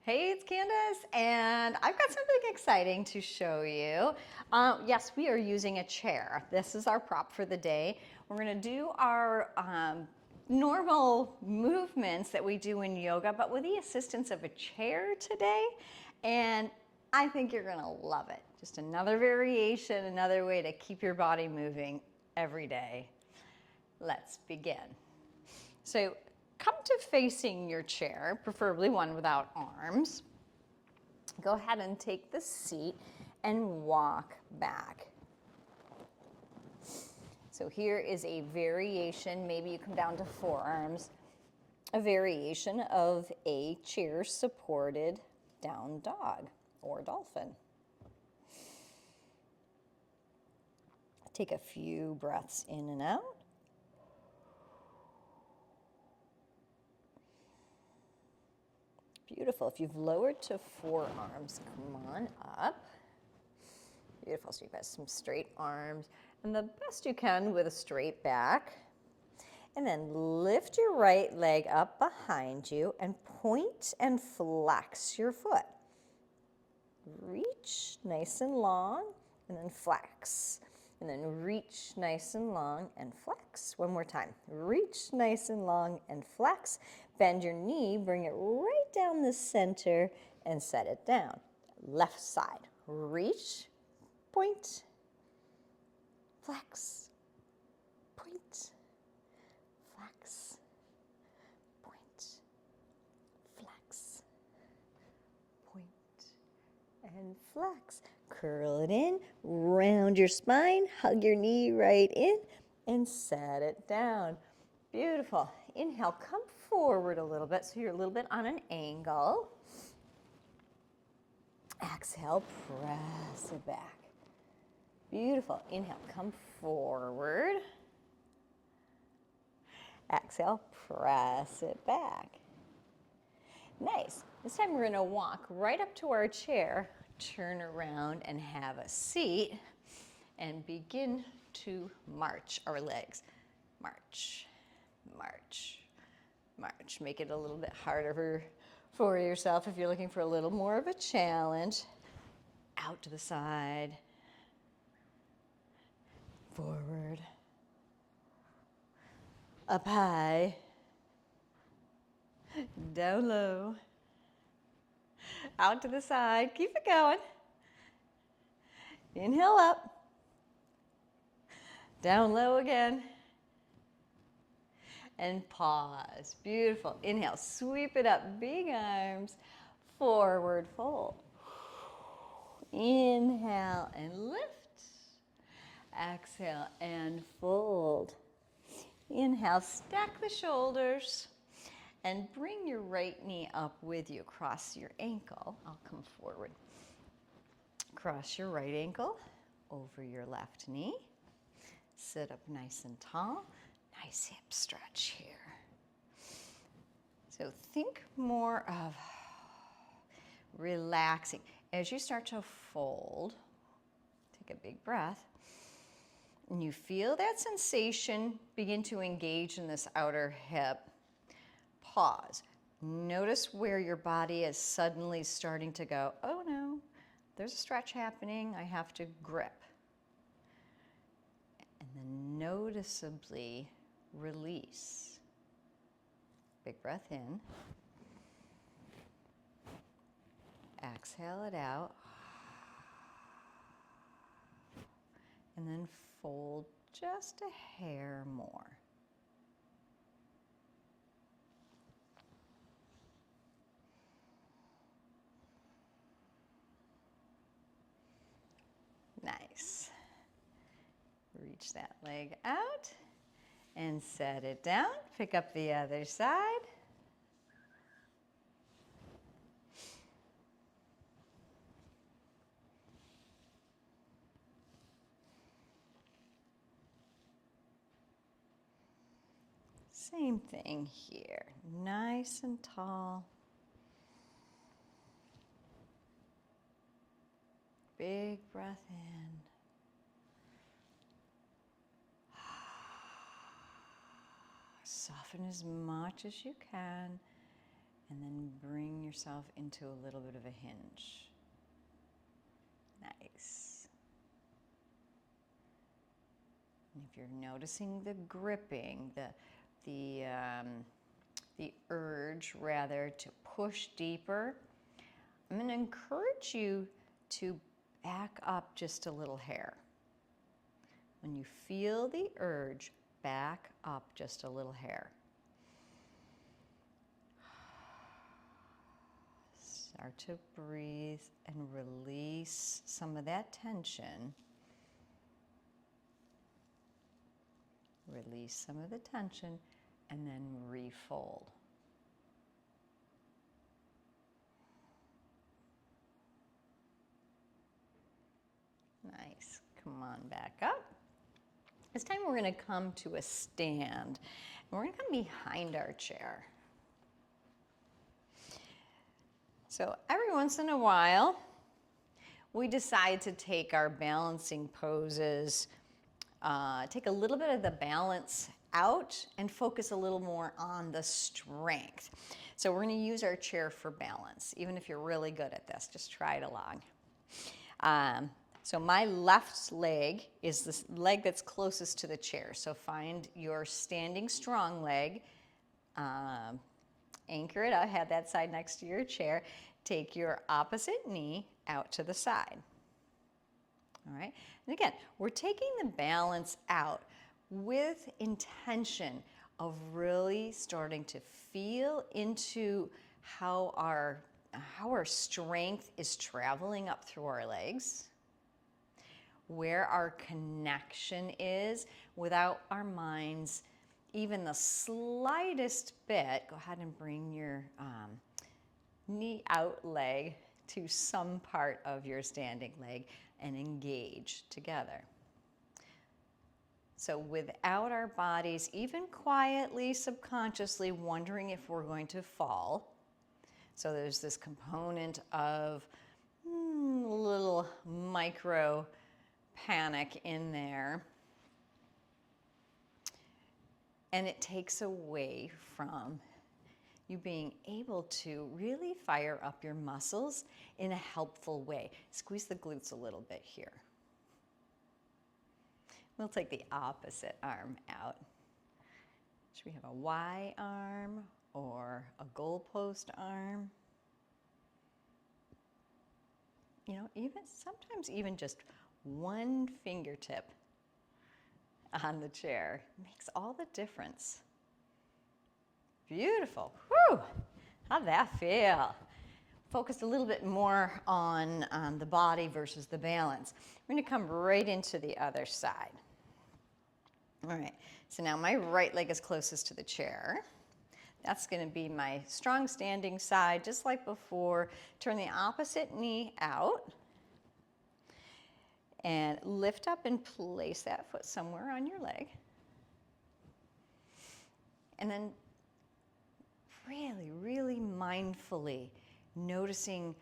Hey, it's Candace, and I've got something exciting to show you. Yes, we are using a chair. This is our prop for the day. We're going to do our normal movements that we do in yoga, but with the assistance of a chair today, and I think you're going to love it. Just another variation, another way to keep your body moving every day. Let's begin. So come to facing your chair, preferably one without arms. Go ahead and take the seat and walk back. So here is a variation, maybe you come down to forearms, a variation of a chair supported down dog or dolphin. Take a few breaths in and out. Beautiful. If you've lowered to forearms, come on up. Beautiful. So you've got some straight arms and the best you can with a straight back. And then lift your right leg up behind you and point and flex your foot. Reach nice and long and then flex. And then reach nice and long and flex. One more time. Reach nice and long and flex. Bend your knee, bring it right down the center and set it down. Left side. Reach, point, flex, point, flex, point, flex, point, and flex. Curl it in, round your spine, hug your knee right in, and set it down. Beautiful. Inhale, come forward a little bit so you're a little bit on an angle. Exhale, press it back. Beautiful. Inhale, come forward. Exhale, press it back. Nice. This time we're going to walk right up to our chair, turn around and have a seat, and begin to march our legs. March, march, march. Make it a little bit harder for yourself if you're looking for a little more of a challenge. Out to the side, forward, up high, down low, out to the side. Keep it going. Inhale up, down low again, and pause. Beautiful. Inhale, sweep it up, big arms, forward fold. Inhale and lift. Exhale and fold. Inhale, stack the shoulders and bring your right knee up with you. Cross your ankle. I'll come forward. Cross your right ankle over your left knee. Sit up nice and tall. Nice hip stretch here. So think more of relaxing. As you start to fold, take a big breath, and you feel that sensation begin to engage in this outer hip. Pause. Notice where your body is suddenly starting to go, oh no, there's a stretch happening, I have to grip. And then noticeably release. Big breath in. Exhale it out. And then fold just a hair more. Nice. Reach that leg out and set it down. Pick up the other side. Same thing here. Nice and tall. Big breath in. Soften as much as you can. and then bring yourself into a little bit of a hinge. Nice. And if you're noticing the gripping, the urge rather to push deeper, I'm going to encourage you to back up just a little hair. When you feel the urge, back up just a little hair. Start to breathe and release some of that tension. Release some of the tension and then refold. Nice. Come on back up. This time we're going to come to a stand. And we're going to come behind our chair. So every once in a while, we decide to take our balancing poses, take a little bit of the balance out and focus a little more on the strength. So we're going to use our chair for balance. Even if you're really good at this, just try it along. So my left leg is the leg that's closest to the chair. So find your standing strong leg, anchor it out, have that side next to your chair. Take your opposite knee out to the side. All right, and again, we're taking the balance out with intention of really starting to feel into how our strength is traveling up through our legs, where our connection is without our minds even the slightest bit. Go ahead and bring your knee out leg to some part of your standing leg and engage together. So without our bodies even quietly, subconsciously wondering if we're going to fall. So there's this component of little micro panic in there. And it takes away from you being able to really fire up your muscles in a helpful way. Squeeze the glutes a little bit here. We'll take the opposite arm out. Should we have a Y arm or a goalpost arm? You know, sometimes even just one fingertip on the chair makes all the difference. Beautiful. Whew! How'd that feel? Focused a little bit more on the body versus the balance. We're going to come right into the other side. All right, so now my right leg is closest to the chair. That's going to be my strong standing side, just like before. Turn the opposite knee out and lift up and place that foot somewhere on your leg. And then really, really mindfully noticing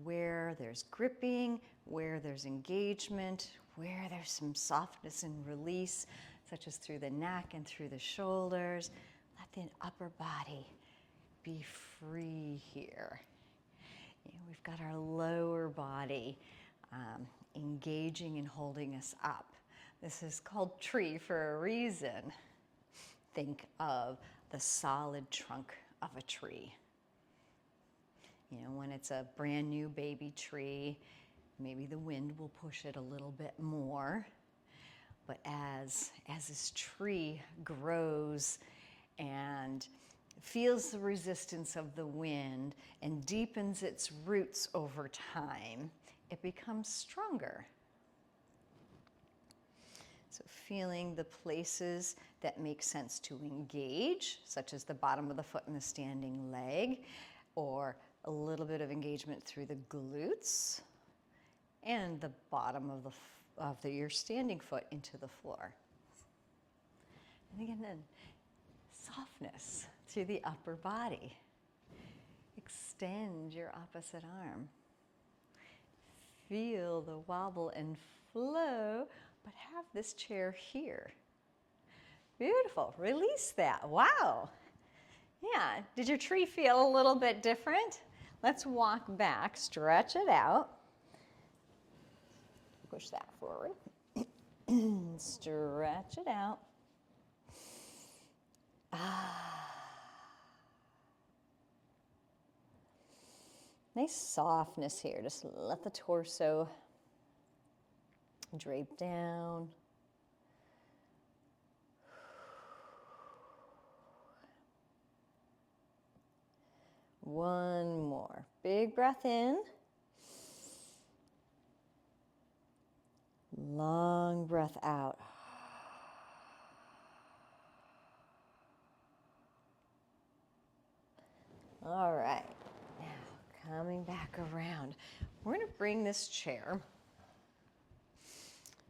where there's gripping, where there's engagement, where there's some softness and release, such as through the neck and through the shoulders. Let the upper body be free here. You know, we've got our lower body engaging and holding us up. This is called tree for a reason. Think of the solid trunk of a tree. You know, when it's a brand new baby tree, maybe the wind will push it a little bit more. But as this tree grows and feels the resistance of the wind and deepens its roots over time, it becomes stronger. So feeling the places that make sense to engage, such as the bottom of the foot and the standing leg, or a little bit of engagement through the glutes and the bottom of your standing foot into the floor. And again, then softness through the upper body. Extend your opposite arm. Feel the wobble and flow, but have this chair here. Beautiful. Release that. Wow. Yeah, did your tree feel a little bit different? Let's walk back, stretch it out. Push that forward. Stretch it out. Nice softness here. Just let the torso drape down. One more. Big breath in. Long breath out. All right. Now, coming back around. We're going to bring this chair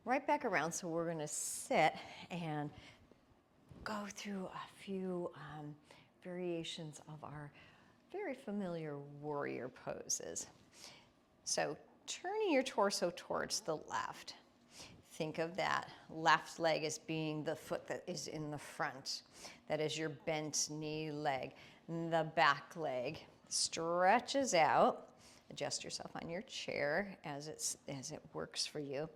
right back around. So we're going to sit and go through a few variations of our very familiar warrior poses. So turning your torso towards the left. Think of that left leg as being the foot that is in the front. That is your bent knee leg. The back leg stretches out. Adjust yourself on your chair as it works for you.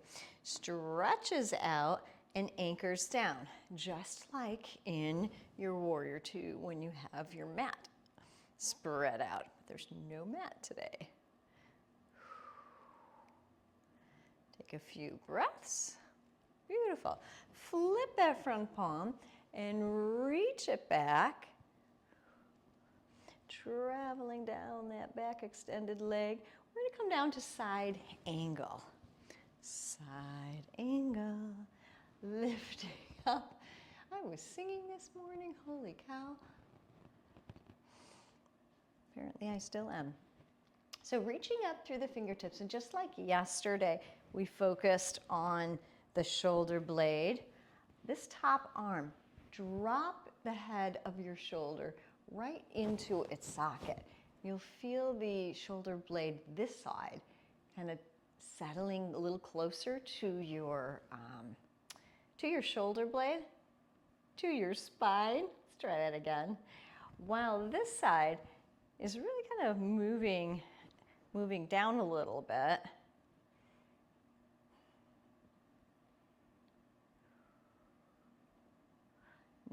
Stretches out and anchors down, just like in your warrior two when you have your mat spread out. There's no mat today. Take a few breaths. Beautiful. Flip that front palm and reach it back. Traveling down that back extended leg. We're going to come down to side angle. Side angle. Lifting up. I was singing this morning. Holy cow. Apparently I still am. So reaching up through the fingertips, and just like yesterday, we focused on the shoulder blade. This top arm, drop the head of your shoulder right into its socket. You'll feel the shoulder blade this side kind of settling a little closer to your shoulder blade, to your spine. Let's try that again. While this side is really kind of moving down a little bit.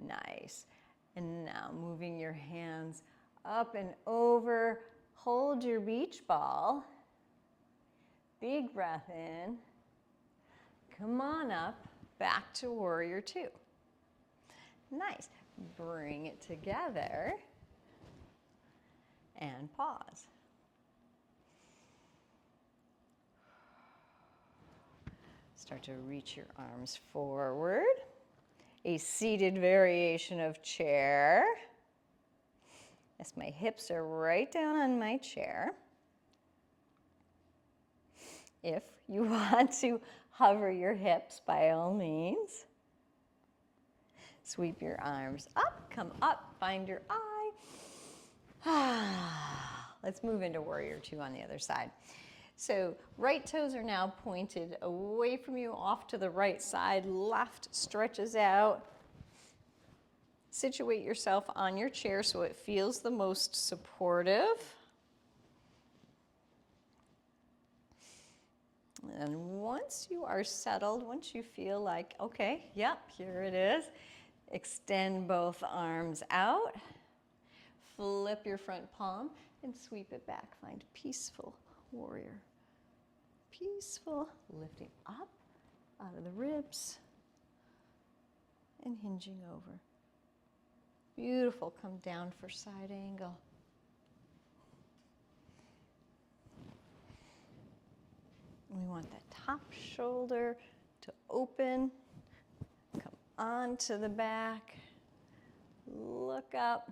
Nice. And now moving your hands up and over. Hold your beach ball. Big breath in. Come on up, back to warrior two. Nice. Bring it together and pause. Start to reach your arms forward. A seated variation of chair. Yes, my hips are right down on my chair. If you want to hover your hips, by all means. Sweep your arms up, come up, find your eye. Let's move into warrior two on the other side. So right toes are now pointed away from you, off to the right side. Left stretches out. Situate yourself on your chair so it feels the most supportive. And once you are settled, once you feel like, okay, yep, here it is, extend both arms out. Flip your front palm and sweep it back. Find peaceful warrior. Peaceful, lifting up out of the ribs and hinging over. Beautiful, come down for side angle. We want that top shoulder to open, come onto the back, look up.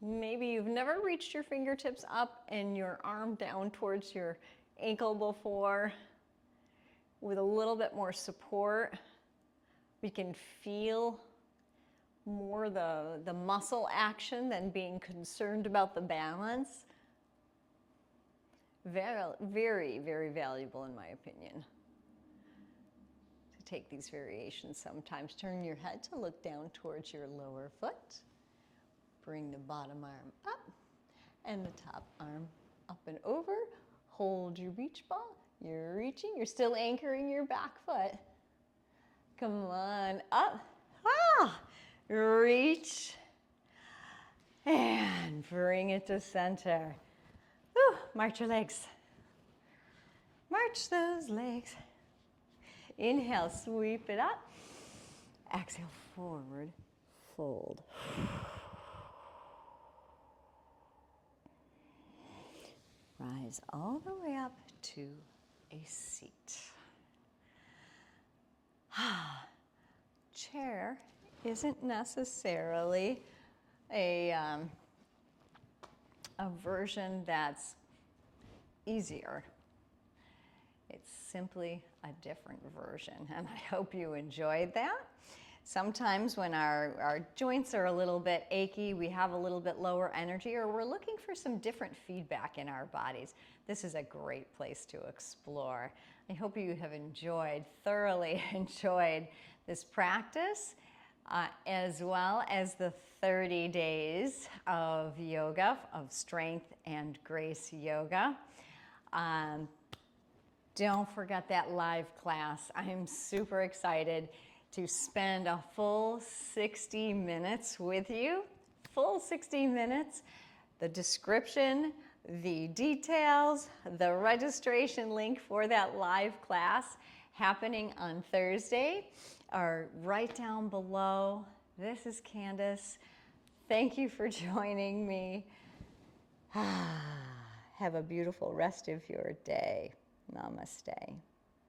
Maybe you've never reached your fingertips up and your arm down towards your ankle before. With a little bit more support, we can feel more the muscle action than being concerned about the balance. Very, very, very valuable in my opinion. To take these variations sometimes. Turn your head to look down towards your lower foot. Bring the bottom arm up and the top arm up and over. Hold your beach ball. You're reaching. You're still anchoring your back foot. Come on up. Ah! Reach. And bring it to center. Whew. March your legs. March those legs. Inhale, sweep it up. Exhale, forward, fold. Rise all the way up to a seat. Chair isn't necessarily a version that's easier. It's simply a different version, and I hope you enjoyed that. Sometimes when our joints are a little bit achy, we have a little bit lower energy, or we're looking for some different feedback in our bodies, this is a great place to explore. I hope you have thoroughly enjoyed this practice, as well as the 30 days of yoga, of strength and grace yoga. Don't forget that live class. I'm super excited to spend a full 60 minutes with you. Full 60 minutes. The description, the details, the registration link for that live class happening on Thursday are right down below. This is Candace. Thank you for joining me. Have a beautiful rest of your day. Namaste.